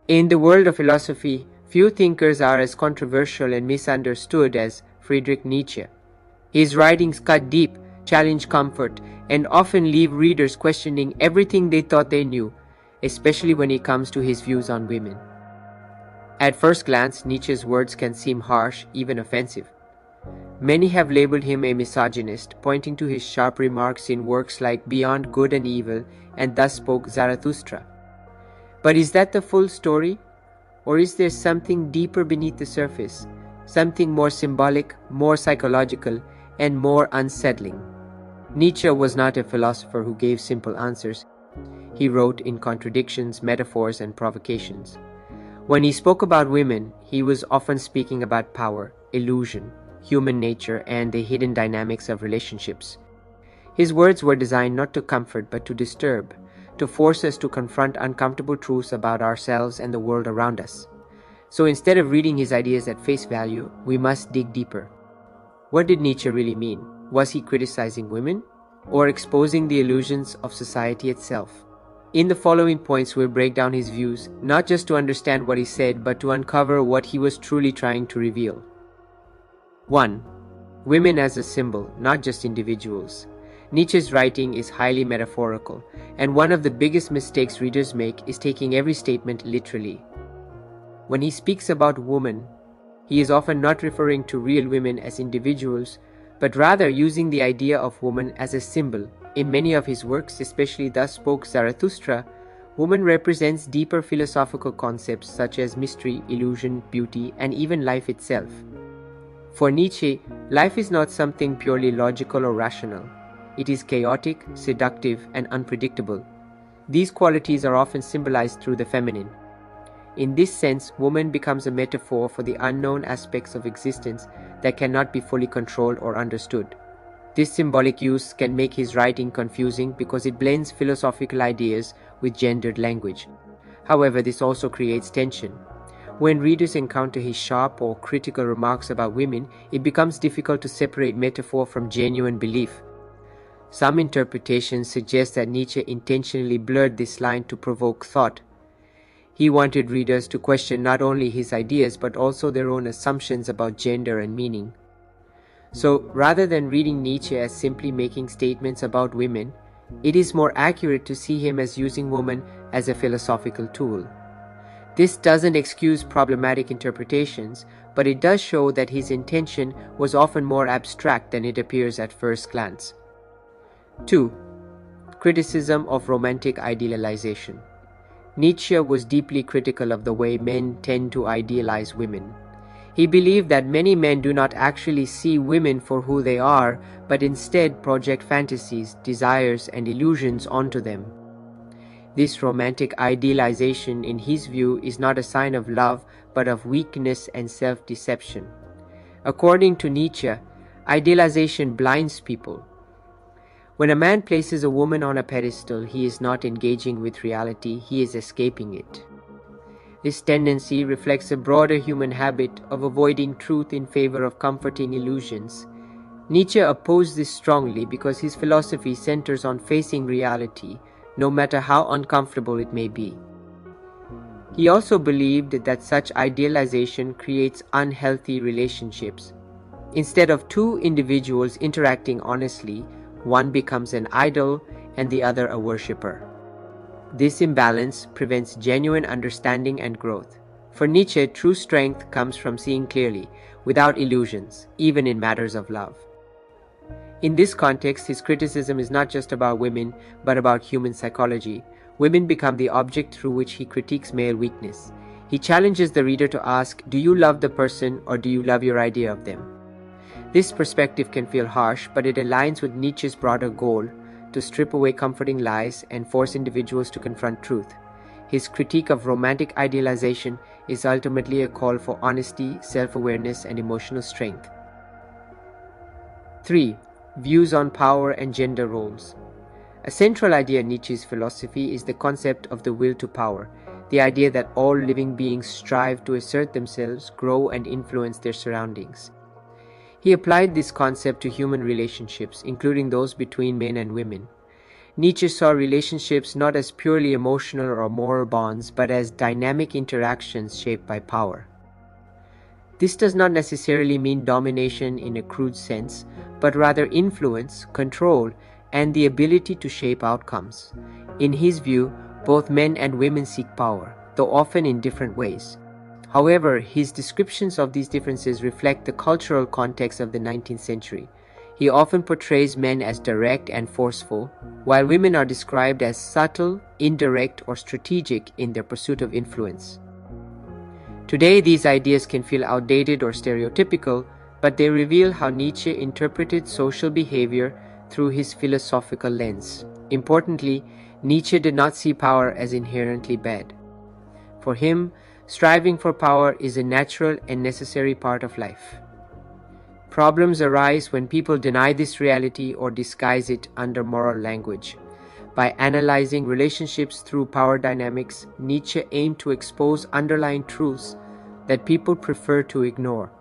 In the world of philosophy, few thinkers are as controversial and misunderstood as Friedrich Nietzsche. His writings cut deep, challenge comfort, and often leave readers questioning everything they thought they knew, especially when it comes to his views on women. At first glance, Nietzsche's words can seem harsh, even offensive. Many have labeled him a misogynist, pointing to his sharp remarks in works like Beyond Good and Evil and Thus Spoke Zarathustra. But is that the full story? Or is there something deeper beneath the surface, something more symbolic, more psychological, and more unsettling? Nietzsche was not a philosopher who gave simple answers. He wrote in contradictions, metaphors, and provocations. When he spoke about women, he was often speaking about power, illusion, human nature, and the hidden dynamics of relationships. His words were designed not to comfort but to disturb, to force us to confront uncomfortable truths about ourselves and the world around us. So instead of reading his ideas at face value, we must dig deeper. What did Nietzsche really mean? Was he criticizing women or exposing the illusions of society itself? In the following points, we'll break down his views, not just to understand what he said, but to uncover what he was truly trying to reveal. 1. Women as a symbol, not just individuals. Nietzsche's writing is highly metaphorical, and one of the biggest mistakes readers make is taking every statement literally. When he speaks about women, he is often not referring to real women as individuals, but rather using the idea of woman as a symbol. In many of his works, especially Thus Spoke Zarathustra, woman represents deeper philosophical concepts such as mystery, illusion, beauty, and even life itself. For Nietzsche, life is not something purely logical or rational. It is chaotic, seductive, and unpredictable. These qualities are often symbolized through the feminine. In this sense, woman becomes a metaphor for the unknown aspects of existence that cannot be fully controlled or understood. This symbolic use can make his writing confusing because it blends philosophical ideas with gendered language. However, this also creates tension. When readers encounter his sharp or critical remarks about women, it becomes difficult to separate metaphor from genuine belief. Some interpretations suggest that Nietzsche intentionally blurred this line to provoke thought. He wanted readers to question not only his ideas but also their own assumptions about gender and meaning. So, rather than reading Nietzsche as simply making statements about women, it is more accurate to see him as using woman as a philosophical tool. This doesn't excuse problematic interpretations, but it does show that his intention was often more abstract than it appears at first glance. 2. Criticism of romantic idealization. Nietzsche was deeply critical of the way men tend to idealize women. He believed that many men do not actually see women for who they are, but instead project fantasies, desires, and illusions onto them. This romantic idealization, in his view, is not a sign of love, but of weakness and self-deception. According to Nietzsche, idealization blinds people. When a man places a woman on a pedestal, he is not engaging with reality, he is escaping it. This tendency reflects a broader human habit of avoiding truth in favor of comforting illusions. Nietzsche opposed this strongly because his philosophy centers on facing reality, no matter how uncomfortable it may be. He also believed that such idealization creates unhealthy relationships. Instead of two individuals interacting honestly, one becomes an idol and the other a worshipper. This imbalance prevents genuine understanding and growth. For Nietzsche, true strength comes from seeing clearly, without illusions, even in matters of love. In this context, his criticism is not just about women, but about human psychology. Women become the object through which he critiques male weakness. He challenges the reader to ask, do you love the person or do you love your idea of them? This perspective can feel harsh, but it aligns with Nietzsche's broader goal to strip away comforting lies and force individuals to confront truth. His critique of romantic idealization is ultimately a call for honesty, self-awareness, and emotional strength. 3. Views on power and gender roles. A central idea in Nietzsche's philosophy is the concept of the will to power, the idea that all living beings strive to assert themselves, grow, and influence their surroundings. He applied this concept to human relationships, including those between men and women. Nietzsche saw relationships not as purely emotional or moral bonds, but as dynamic interactions shaped by power. This does not necessarily mean domination in a crude sense, but rather influence, control, and the ability to shape outcomes. In his view, both men and women seek power, though often in different ways. However, his descriptions of these differences reflect the cultural context of the 19th century. He often portrays men as direct and forceful, while women are described as subtle, indirect, or strategic in their pursuit of influence. Today, these ideas can feel outdated or stereotypical, but they reveal how Nietzsche interpreted social behavior through his philosophical lens. Importantly, Nietzsche did not see power as inherently bad. For him, striving for power is a natural and necessary part of life. Problems arise when people deny this reality or disguise it under moral language. By analyzing relationships through power dynamics, Nietzsche aimed to expose underlying truths that people prefer to ignore.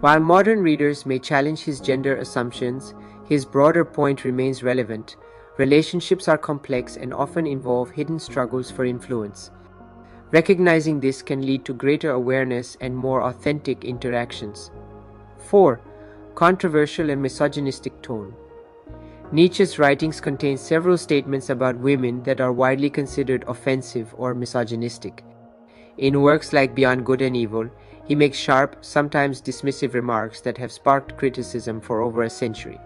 While modern readers may challenge his gender assumptions, his broader point remains relevant. Relationships are complex and often involve hidden struggles for influence. Recognizing this can lead to greater awareness and more authentic interactions. 4. Controversial and misogynistic tone. Nietzsche's writings contain several statements about women that are widely considered offensive or misogynistic. In works like Beyond Good and Evil, he makes sharp, sometimes dismissive remarks that have sparked criticism for over a century.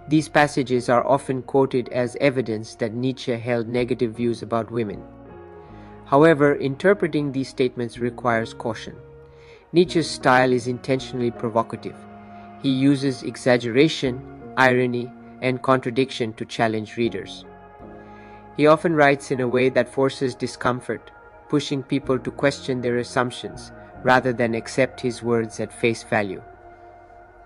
These passages are often quoted as evidence that Nietzsche held negative views about women. However, interpreting these statements requires caution. Nietzsche's style is intentionally provocative. He uses exaggeration, irony, and contradiction to challenge readers. He often writes in a way that forces discomfort, pushing people to question their assumptions rather than accept his words at face value.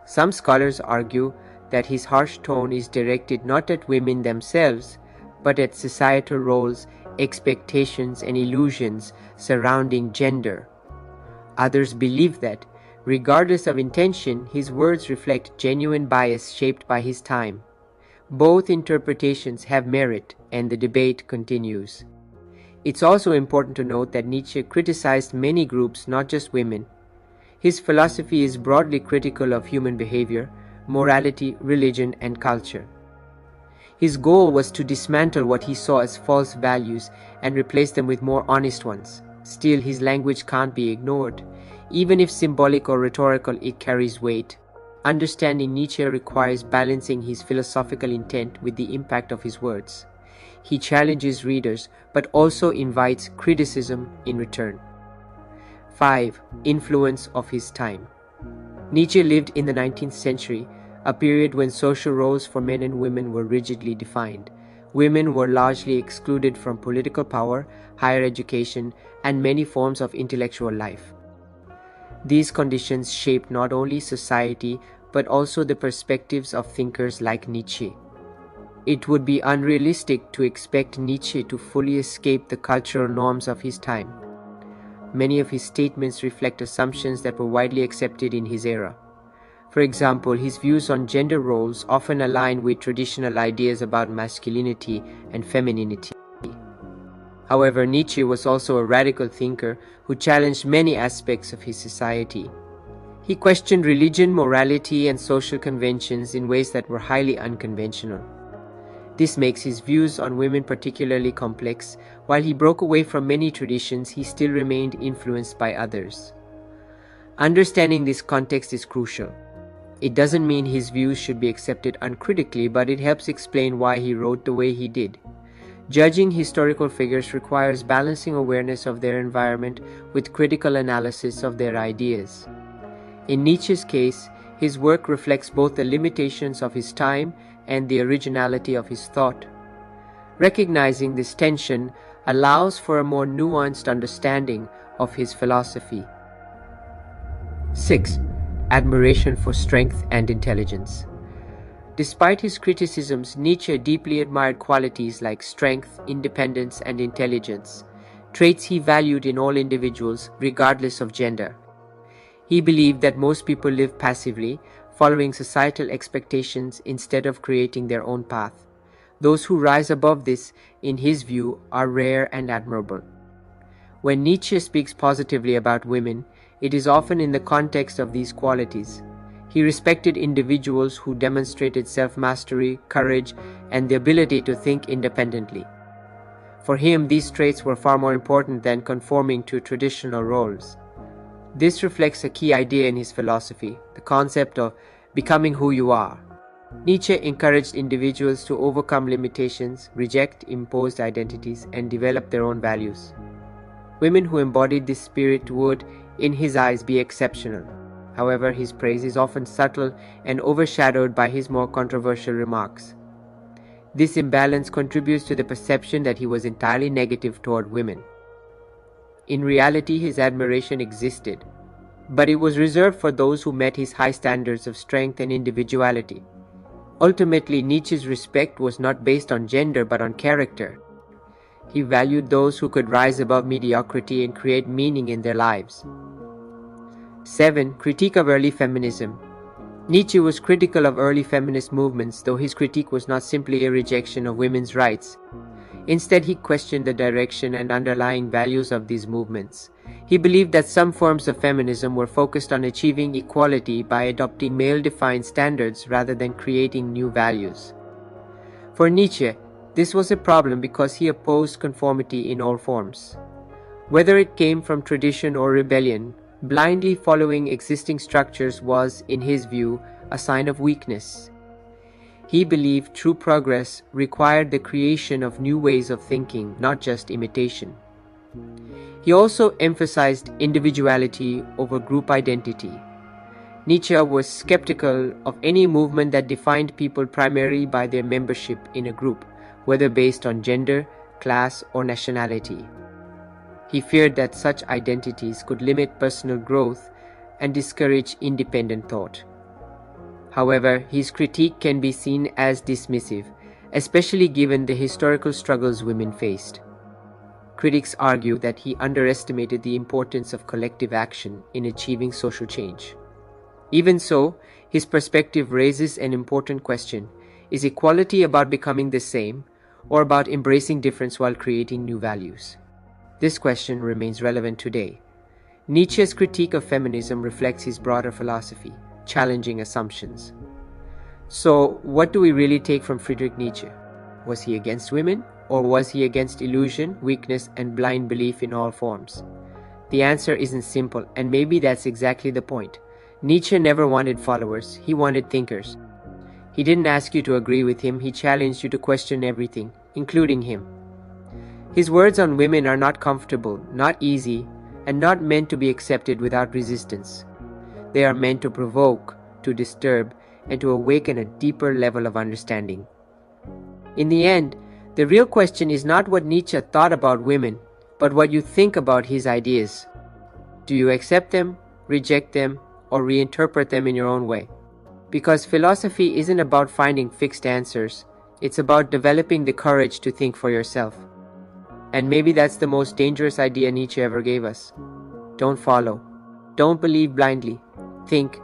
Some scholars argue that his harsh tone is directed not at women themselves, but at societal roles, expectations, and illusions surrounding gender. Others believe that, regardless of intention, his words reflect genuine bias shaped by his time. Both interpretations have merit, and the debate continues. It's also important to note that Nietzsche criticized many groups, not just women. His philosophy is broadly critical of human behavior, morality, religion, and culture. His goal was to dismantle what he saw as false values and replace them with more honest ones. Still, his language can't be ignored. Even if symbolic or rhetorical, it carries weight. Understanding Nietzsche requires balancing his philosophical intent with the impact of his words. He challenges readers, but also invites criticism in return. 5. Influence of his time. Nietzsche lived in the 19th century, a period when social roles for men and women were rigidly defined. Women were largely excluded from political power, higher education, and many forms of intellectual life. These conditions shaped not only society, but also the perspectives of thinkers like Nietzsche. It would be unrealistic to expect Nietzsche to fully escape the cultural norms of his time. Many of his statements reflect assumptions that were widely accepted in his era. For example, his views on gender roles often align with traditional ideas about masculinity and femininity. However, Nietzsche was also a radical thinker who challenged many aspects of his society. He questioned religion, morality, and social conventions in ways that were highly unconventional. This makes his views on women particularly complex. While he broke away from many traditions, he still remained influenced by others. Understanding this context is crucial. It doesn't mean his views should be accepted uncritically, but it helps explain why he wrote the way he did. Judging historical figures requires balancing awareness of their environment with critical analysis of their ideas. In Nietzsche's case, his work reflects both the limitations of his time and the originality of his thought. Recognizing this tension allows for a more nuanced understanding of his philosophy. 6. Admiration for strength and intelligence. Despite his criticisms, Nietzsche deeply admired qualities like strength, independence, and intelligence, traits he valued in all individuals, regardless of gender. He believed that most people live passively, following societal expectations instead of creating their own path. Those who rise above this, in his view, are rare and admirable. When Nietzsche speaks positively about women, it is often in the context of these qualities. He respected individuals who demonstrated self-mastery, courage, and the ability to think independently. For him, these traits were far more important than conforming to traditional roles. This reflects a key idea in his philosophy, the concept of becoming who you are. Nietzsche encouraged individuals to overcome limitations, reject imposed identities, and develop their own values. Women who embodied this spirit would, in his eyes, be exceptional. However, his praise is often subtle and overshadowed by his more controversial remarks. This imbalance contributes to the perception that he was entirely negative toward women. In reality, his admiration existed, but it was reserved for those who met his high standards of strength and individuality. Ultimately, Nietzsche's respect was not based on gender but on character. He valued those who could rise above mediocrity and create meaning in their lives. 7. Critique of early feminism. Nietzsche was critical of early feminist movements, though his critique was not simply a rejection of women's rights. Instead, he questioned the direction and underlying values of these movements. He believed that some forms of feminism were focused on achieving equality by adopting male-defined standards rather than creating new values. For Nietzsche, this was a problem because he opposed conformity in all forms. Whether it came from tradition or rebellion, blindly following existing structures was, in his view, a sign of weakness. He believed true progress required the creation of new ways of thinking, not just imitation. He also emphasized individuality over group identity. Nietzsche was skeptical of any movement that defined people primarily by their membership in a group, whether based on gender, class, or nationality. He feared that such identities could limit personal growth and discourage independent thought. However, his critique can be seen as dismissive, especially given the historical struggles women faced. Critics argue that he underestimated the importance of collective action in achieving social change. Even so, his perspective raises an important question: is equality about becoming the same, or about embracing difference while creating new values? This question remains relevant today. Nietzsche's critique of feminism reflects his broader philosophy, challenging assumptions. So, what do we really take from Friedrich Nietzsche? Was he against women, or was he against illusion, weakness, and blind belief in all forms? The answer isn't simple, and maybe that's exactly the point. Nietzsche never wanted followers, he wanted thinkers. He didn't ask you to agree with him, he challenged you to question everything, including him. His words on women are not comfortable, not easy, and not meant to be accepted without resistance. They are meant to provoke, to disturb, and to awaken a deeper level of understanding. In the end, the real question is not what Nietzsche thought about women, but what you think about his ideas. Do you accept them, reject them, or reinterpret them in your own way? Because philosophy isn't about finding fixed answers, it's about developing the courage to think for yourself. And maybe that's the most dangerous idea Nietzsche ever gave us. Don't follow. Don't believe blindly. Think